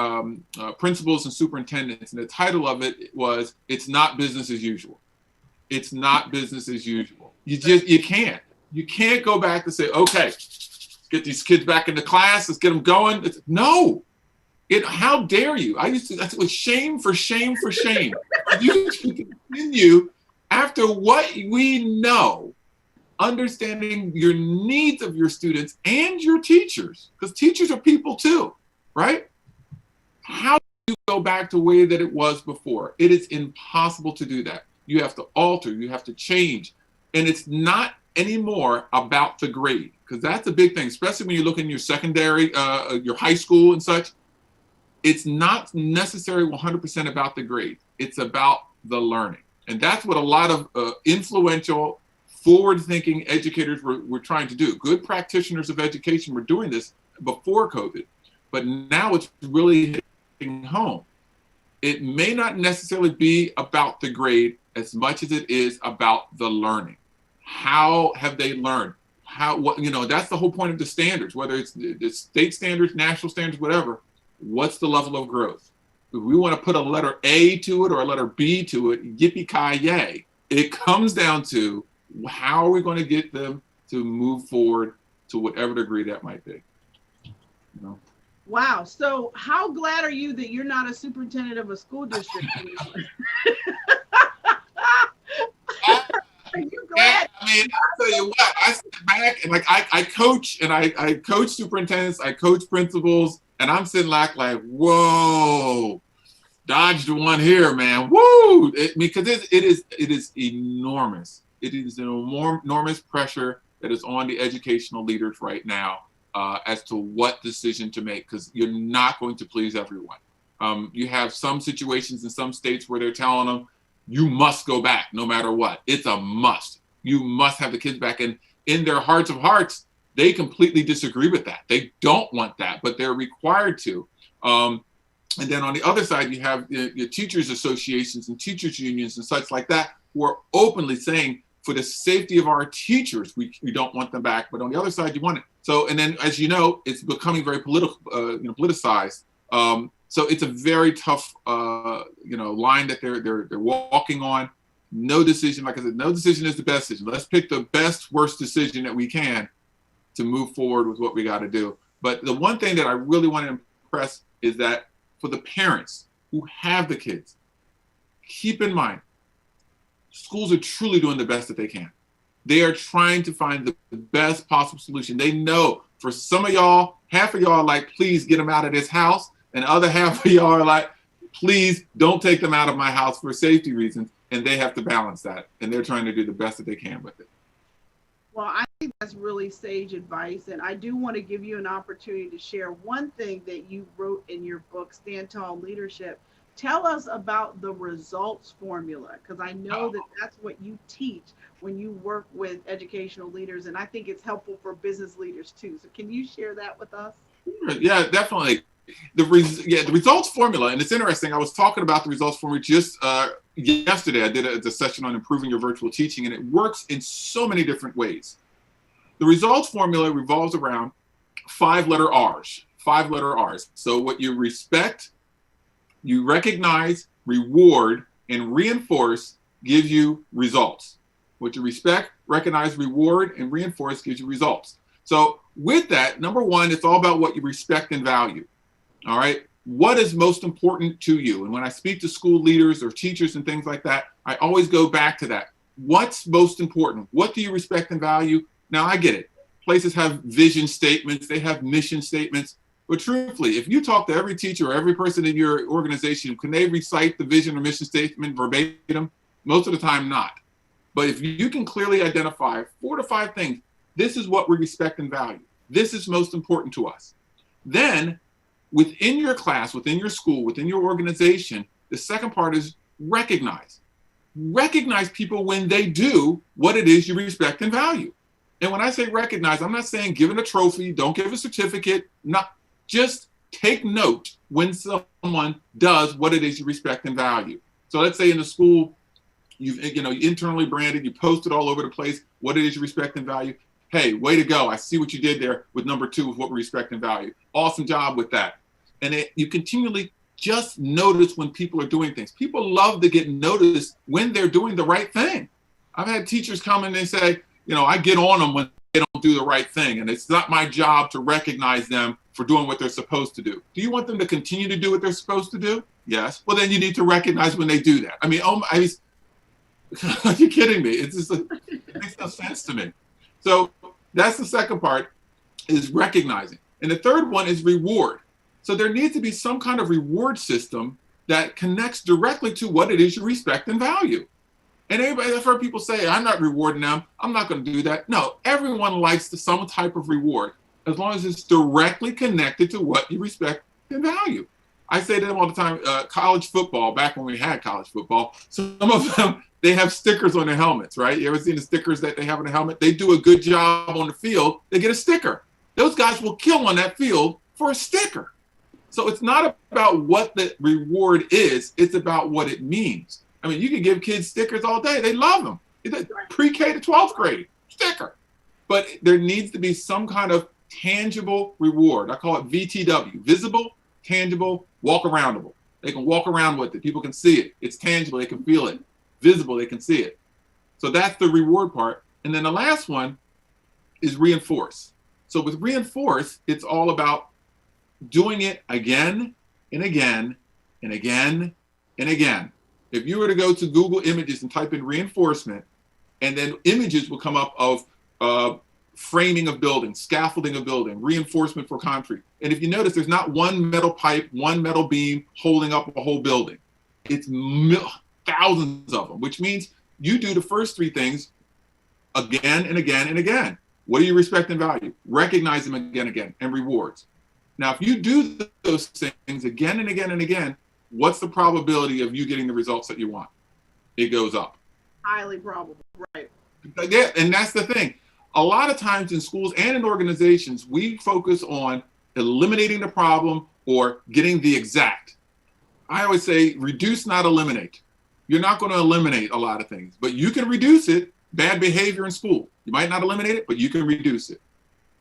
principals and superintendents, and the title of it was "It's Not Business as Usual." It's not business as usual. You can't go back and say, okay, let's get these kids back into class, let's get them going. No. How dare you? That's with shame for shame for shame. You continue after what we know, understanding your needs of your students and your teachers, because teachers are people too, right? How do you go back to the way that it was before? It is impossible to do that. You have to alter, you have to change. And it's not anymore about the grade, because that's a big thing, especially when you look in your secondary, your high school and such. It's not necessarily 100% about the grade. It's about the learning. And that's what a lot of influential, forward-thinking educators were trying to do. Good practitioners of education were doing this before COVID, but now it's really hitting home. It may not necessarily be about the grade as much as it is about the learning. How have they learned? That's the whole point of the standards, whether it's the state standards, national standards, whatever. What's the level of growth? If we want to put a letter A to it or a letter B to it, yippee-ki-yay. It comes down to how are we going to get them to move forward to whatever degree that might be. Wow. So how glad are you that you're not a superintendent of a school district anymore? Are you glad? I mean, I'll tell you what, I sit back and I coach, and I coach superintendents, I coach principals, and I'm sitting like whoa, dodged one here, man. Woo! Because it is enormous. It is an enormous pressure that is on the educational leaders right now as to what decision to make, because you're not going to please everyone. You have some situations in some states where they're telling them, you must go back no matter what. It's a must. You must have the kids back. And in their hearts of hearts, they completely disagree with that. They don't want that, but they're required to. And then on the other side, you have your teachers associations and teachers unions and such like that, who are openly saying, for the safety of our teachers, we don't want them back. But on the other side, you want it. So, and then as you know, it's becoming very politicized. So it's a very tough, line that they're walking on. No decision, like I said, no decision is the best decision. Let's pick the best, worst decision that we can to move forward with what we got to do. But the one thing that I really want to impress is that for the parents who have the kids, keep in mind, schools are truly doing the best that they can. They are trying to find the best possible solution. They know for some of y'all, half of y'all are like, please get them out of this house. And the other half of y'all are like, please don't take them out of my house for safety reasons. And they have to balance that. And they're trying to do the best that they can with it. Well, I think that's really sage advice. And I do want to give you an opportunity to share one thing that you wrote in your book, Stand Tall Leadership. Tell us about the results formula, because I know that that's what you teach when you work with educational leaders. And I think it's helpful for business leaders too. So can you share that with us? Yeah, definitely. The results formula, and it's interesting. I was talking about the results formula just yesterday. I did a session on improving your virtual teaching, and it works in so many different ways. The results formula revolves around 5-letter R's. 5-letter R's. So what you respect, you recognize, reward, and reinforce gives you results. What you respect, recognize, reward, and reinforce gives you results. So with that, number one, it's all about what you respect and value. All right. What is most important to you? And when I speak to school leaders or teachers and things like that, I always go back to that. What's most important? What do you respect and value? Now, I get it. Places have vision statements. They have mission statements. But truthfully, if you talk to every teacher or every person in your organization, can they recite the vision or mission statement verbatim? Most of the time, not. But if you can clearly identify 4 to 5 things, this is what we respect and value. This is most important to us. Then within your class, within your school, within your organization, the second part is recognize. Recognize people when they do what it is you respect and value. And when I say recognize, I'm not saying give it a trophy, don't give a certificate, not just take note when someone does what it is you respect and value. So let's say in the school, you internally branded, you posted all over the place what it is you respect and value. Hey, way to go. I see what you did there with number 2 with what we respect and value. Awesome job with that. And you continually just notice when people are doing things. People love to get noticed when they're doing the right thing. I've had teachers come and they say, I get on them when they don't do the right thing. And it's not my job to recognize them for doing what they're supposed to do. Do you want them to continue to do what they're supposed to do? Yes. Well, then you need to recognize when they do that. I mean, are you kidding me? It makes no sense to me. So that's the second part, is recognizing. And the third one is reward. So there needs to be some kind of reward system that connects directly to what it is you respect and value. And I've heard people say, I'm not rewarding them. I'm not going to do that. No, everyone likes some type of reward, as long as it's directly connected to what you respect and value. I say to them all the time, college football, back when we had college football, some of them, they have stickers on their helmets, right? You ever seen the stickers that they have on the helmet? They do a good job on the field, they get a sticker. Those guys will kill on that field for a sticker. So it's not about what the reward is, it's about what it means. I mean, you can give kids stickers all day. They love them. Pre-K to 12th grade, sticker. But there needs to be some kind of tangible reward. I call it VTW, visible, tangible, walk aroundable. They can walk around with it. People can see it. It's tangible. They can feel it. Visible. They can see it. So that's the reward part. And then the last one is reinforce. So with reinforce, it's all about doing it again and again and again and again. If you were to go to Google Images and type in reinforcement, and then images will come up of framing of buildings, scaffolding of building, reinforcement for concrete. And if you notice, there's not one metal pipe, one metal beam holding up a whole building. It's thousands of them, which means you do the first three things again and again and again. What do you respect and value? Recognize them again and again, and rewards. Now, if you do those things again and again and again, what's the probability of you getting the results that you want? It goes up. Highly probable, right? Yeah, and that's the thing. A lot of times in schools and in organizations, we focus on eliminating the problem or getting the exact. I always say reduce, not eliminate. You're not going to eliminate a lot of things, but you can reduce it. Bad behavior in school. You might not eliminate it, but you can reduce it.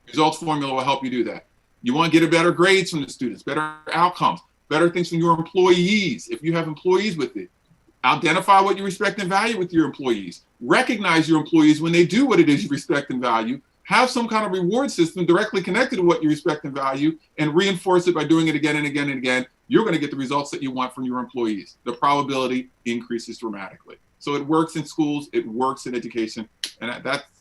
Results formula will help you do that. You want to get better grades from the students, better outcomes, better things from your employees. If you have employees with it, identify what you respect and value with your employees. Recognize your employees when they do what it is you respect and value. Have some kind of reward system directly connected to what you respect and value, and reinforce it by doing it again and again and again. You're going to get the results that you want from your employees. The probability increases dramatically. So it works in schools, it works in education, and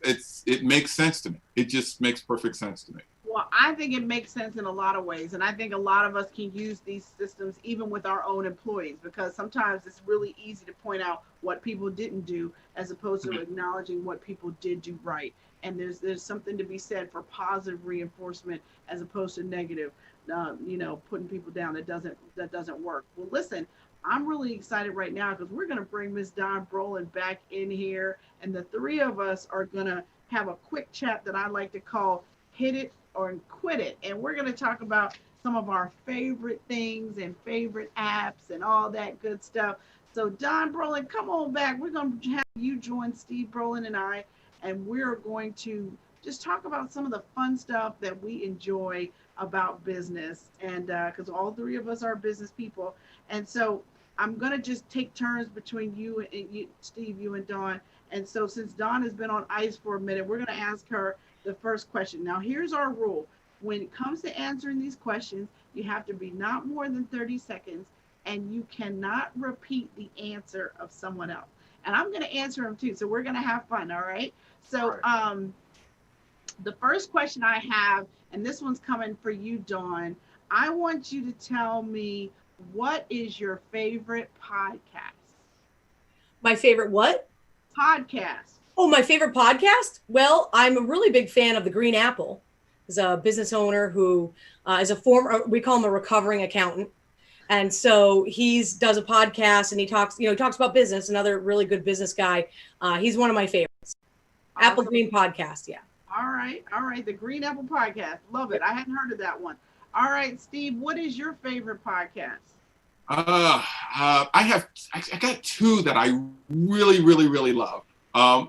it makes sense to me. It just makes perfect sense to me. Well, I think it makes sense in a lot of ways, and I think a lot of us can use these systems even with our own employees, because sometimes it's really easy to point out what people didn't do as opposed to acknowledging what people did do right. And there's something to be said for positive reinforcement as opposed to negative, putting people down. That doesn't work. Well, listen, I'm really excited right now because we're going to bring Ms. Dawn Brolin back in here, and the three of us are going to have a quick chat that I like to call Hit It or Quit It. And we're going to talk about some of our favorite things and favorite apps and all that good stuff. So Dawn Brolin, come on back. We're going to have you join Steve Brolin and I, and we're going to just talk about some of the fun stuff that we enjoy about business. And because all three of us are business people. And so I'm going to just take turns between you and Steve, you and Dawn. And so since Dawn has been on ice for a minute, we're going to ask her the first question. Now, here's our rule. When it comes to answering these questions, you have to be not more than 30 seconds, and you cannot repeat the answer of someone else. And I'm going to answer them too. So we're going to have fun. All right. So the first question I have, and this one's coming for you, Dawn, I want you to tell me, what is your favorite podcast? My favorite what? Podcast. Oh, my favorite podcast? Well, I'm a really big fan of The Green Apple. He's a business owner who is a former, we call him a recovering accountant. And so does a podcast, and he talks about business, another really good business guy. He's one of my favorites. Awesome. Apple Green Podcast, yeah. All right. The Green Apple Podcast. Love it. I hadn't heard of that one. All right, Steve, what is your favorite podcast? I got two that I really, really, really love.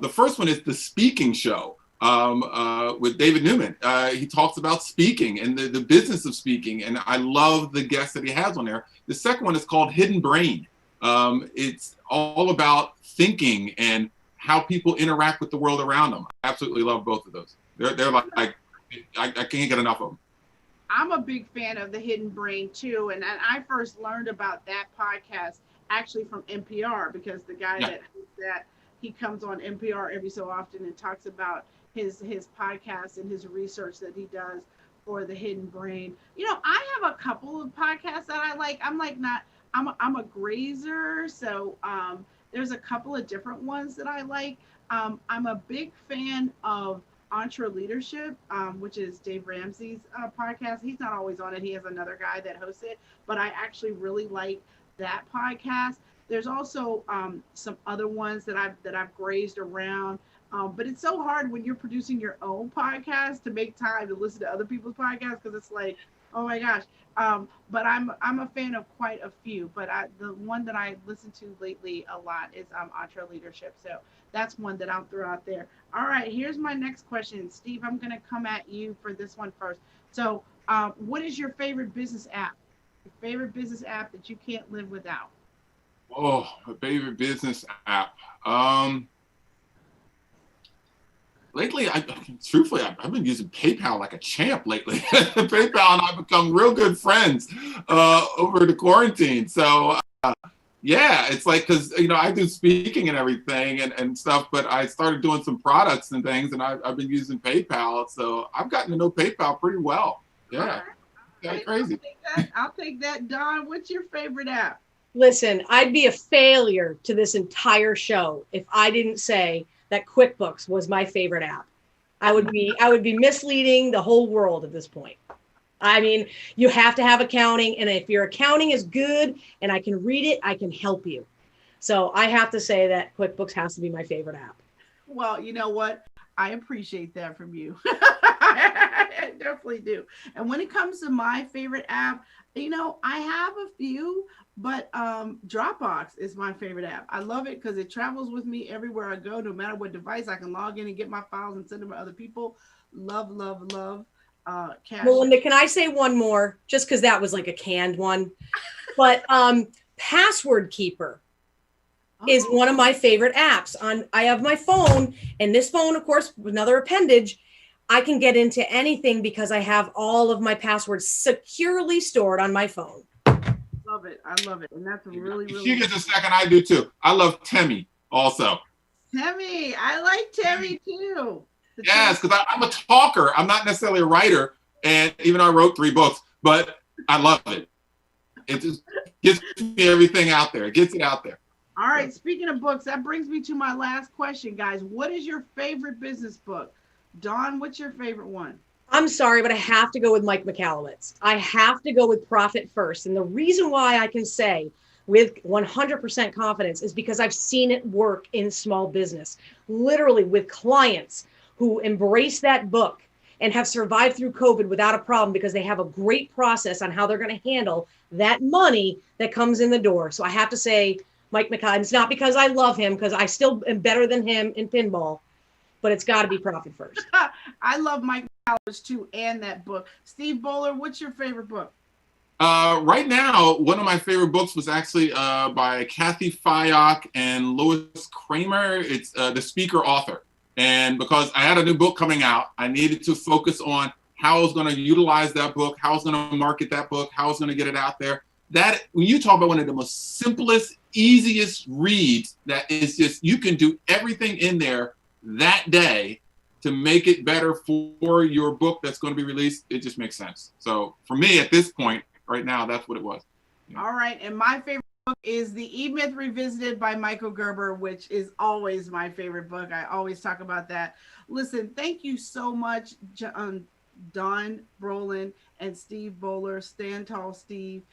The first one is The Speaking Show with David Newman. He talks about speaking and the business of speaking, and I love the guests that he has on there. The second one is called Hidden Brain. It's all about thinking and how people interact with the world around them. I absolutely love both of those. They're like I can't get enough of them. I'm a big fan of the Hidden Brain too, and I first learned about that podcast actually from NPR, because the guy that he comes on NPR every so often and talks about his podcast and his research that he does for the Hidden Brain. You know, I have a couple of podcasts that I like. I'm a grazer, so there's a couple of different ones that I like. I'm a big fan of Entre Leadership, which is Dave Ramsey's podcast. He's not always on it. He has another guy that hosts it, but I actually really like that podcast. There's also some other ones that I've grazed around. But it's so hard when you're producing your own podcast to make time to listen to other people's podcasts, because it's like, oh my gosh. But I'm a fan of quite a few. But the one that I listen to lately a lot is Entre Leadership. So that's one that I'll throw out there. All right, here's my next question. Steve, I'm going to come at you for this one first. So what is your favorite business app? Your favorite business app that you can't live without? Oh, my favorite business app. Lately, truthfully, I've been using PayPal like a champ lately. PayPal and I become real good friends over the quarantine. So, yeah, it's like, because, you know, I do speaking and everything and stuff, but I started doing some products and things, and I've been using PayPal. So I've gotten to know PayPal pretty well. Yeah, right. Crazy. I'll take that. Don, what's your favorite app? Listen, I'd be a failure to this entire show if I didn't say that QuickBooks was my favorite app. I would be misleading the whole world at this point. I mean, you have to have accounting, and if your accounting is good and I can read it, I can help you. So I have to say that QuickBooks has to be my favorite app. Well, you know what? I appreciate that from you. I definitely do. And when it comes to my favorite app, you know, I have a few, but Dropbox is my favorite app. I love it because it travels with me everywhere I go. No matter what device, I can log in and get my files and send them to other people. Love. Cash. Melinda, can I say one more? Just because that was like a canned one. But Password Keeper is one of my favorite apps. I have my phone, and this phone, of course, another appendage. I can get into anything because I have all of my passwords securely stored on my phone. Love it. I love it. And that's really She gets a second. I do too. I love Temi also. Temi. I like Temi too. Yes, because I'm a talker. I'm not necessarily a writer. And even though I wrote 3 books, but I love it. It just gets me everything out there. It gets it out there. All right. Speaking of books, that brings me to my last question, guys. What is your favorite business book? Dawn, what's your favorite one? I'm sorry, but I have to go with Mike Michalowicz. I have to go with Profit First. And the reason why I can say with 100% confidence is because I've seen it work in small business, literally with clients who embrace that book and have survived through COVID without a problem because they have a great process on how they're going to handle that money that comes in the door. So I have to say Mike Michalowicz. It's not because I love him, because I still am better than him in pinball, but it's got to be Profit First. I love Mike Michalowicz too, and that book. Steve Bollar, what's your favorite book? Right now, one of my favorite books was actually by Kathy Fayok and Louis Kramer. It's The Speaker Author. And because I had a new book coming out, I needed to focus on how I was going to utilize that book, how I was going to market that book, how I was going to get it out there. That, when you talk about one of the most simplest, easiest reads, that is just, you can do everything in there that day to make it better for your book that's going to be released. It just makes sense. So for me at this point, right now, that's what it was. Yeah. All right. And my favorite book is The E-Myth Revisited by Michael Gerber, which is always my favorite book. I always talk about that. Listen, thank you so much, Don Brolin and Steve Bollar. Stand tall, Steve.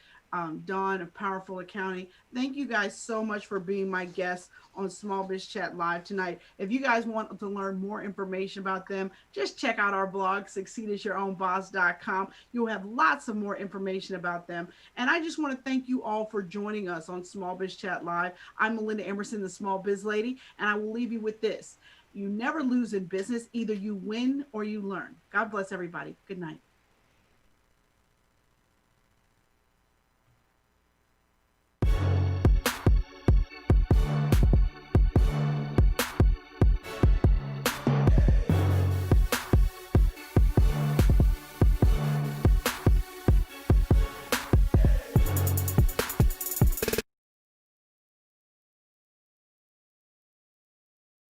Dawn of Powerful Accounting. Thank you guys so much for being my guests on SmallBizChat Live tonight. If you guys want to learn more information about them, just check out our blog, succeedasyourownboss.com. You'll have lots of more information about them. And I just want to thank you all for joining us on SmallBizChat Live. I'm Melinda Emerson, the Small Biz Lady, and I will leave you with this. You never lose in business. Either you win or you learn. God bless everybody. Good night.